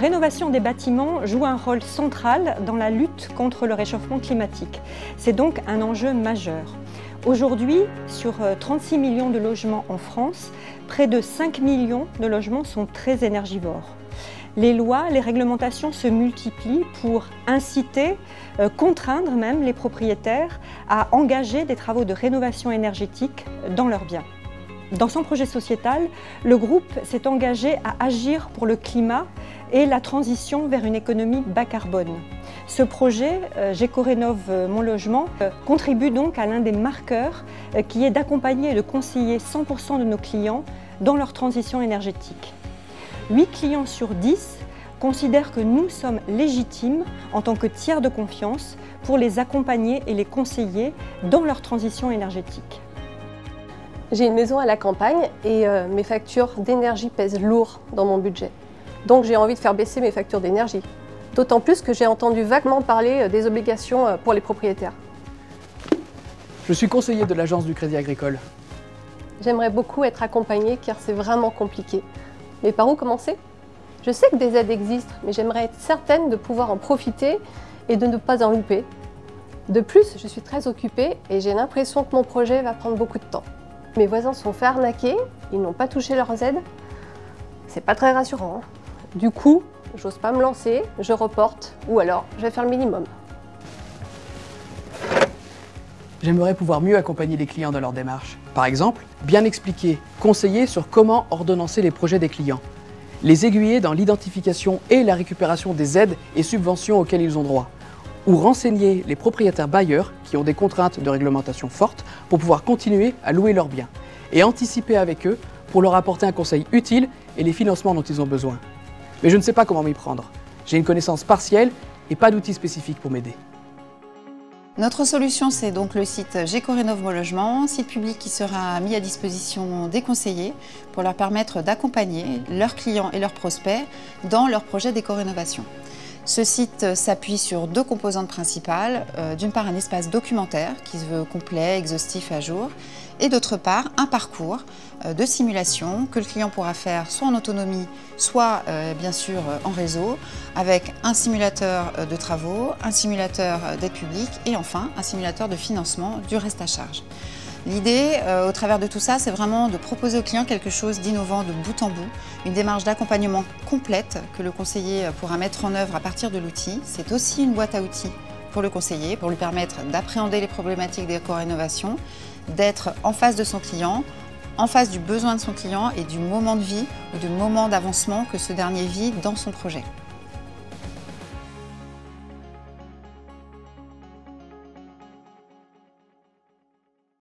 rénovation des bâtiments joue un rôle central dans la lutte contre le réchauffement climatique. C'est donc un enjeu majeur. Aujourd'hui, sur 36 millions de logements en France, près de 5 millions de logements sont très énergivores. Les lois, les réglementations se multiplient pour inciter, contraindre même les propriétaires à engager des travaux de rénovation énergétique dans leurs biens. Dans son projet sociétal, le groupe s'est engagé à agir pour le climat et la transition vers une économie bas carbone. Ce projet, Gécorénov Mon Logement, contribue donc à l'un des marqueurs qui est d'accompagner et de conseiller 100% de nos clients dans leur transition énergétique. 8 clients sur 10 considèrent que nous sommes légitimes en tant que tiers de confiance pour les accompagner et les conseiller dans leur transition énergétique. J'ai une maison à la campagne et mes factures d'énergie pèsent lourd dans mon budget. Donc j'ai envie de faire baisser mes factures d'énergie. D'autant plus que j'ai entendu vaguement parler des obligations pour les propriétaires. Je suis conseiller de l'agence du Crédit Agricole. J'aimerais beaucoup être accompagnée car c'est vraiment compliqué. Mais par où commencer? Je sais que des aides existent, mais j'aimerais être certaine de pouvoir en profiter et de ne pas en louper. De plus, je suis très occupée et j'ai l'impression que mon projet va prendre beaucoup de temps. Mes voisins sont fait arnaquer, ils n'ont pas touché leurs aides. C'est pas très rassurant. Du coup, j'ose pas me lancer, je reporte, ou alors je vais faire le minimum. J'aimerais pouvoir mieux accompagner les clients dans leur démarche. Par exemple, bien expliquer, conseiller sur comment ordonnancer les projets des clients, les aiguiller dans l'identification et la récupération des aides et subventions auxquelles ils ont droit, ou renseigner les propriétaires bailleurs qui ont des contraintes de réglementation fortes pour pouvoir continuer à louer leurs biens, et anticiper avec eux pour leur apporter un conseil utile et les financements dont ils ont besoin. Mais je ne sais pas comment m'y prendre. J'ai une connaissance partielle et pas d'outils spécifiques pour m'aider. Notre solution, c'est donc le site Gécorénov Mon Logement, site public qui sera mis à disposition des conseillers pour leur permettre d'accompagner leurs clients et leurs prospects dans leurs projets d'éco-rénovation. Ce site s'appuie sur deux composantes principales. D'une part, un espace documentaire qui se veut complet, exhaustif, à jour, et d'autre part, un parcours de simulation que le client pourra faire soit en autonomie, soit bien sûr en réseau, avec un simulateur de travaux, un simulateur d'aide publique et enfin un simulateur de financement du reste à charge. L'idée, au travers de tout ça, c'est vraiment de proposer au client quelque chose d'innovant de bout en bout, une démarche d'accompagnement complète que le conseiller pourra mettre en œuvre à partir de l'outil. C'est aussi une boîte à outils pour le conseiller, pour lui permettre d'appréhender les problématiques d'éco-rénovation, d'être en face de son client, en face du besoin de son client et du moment de vie ou du moment d'avancement que ce dernier vit dans son projet.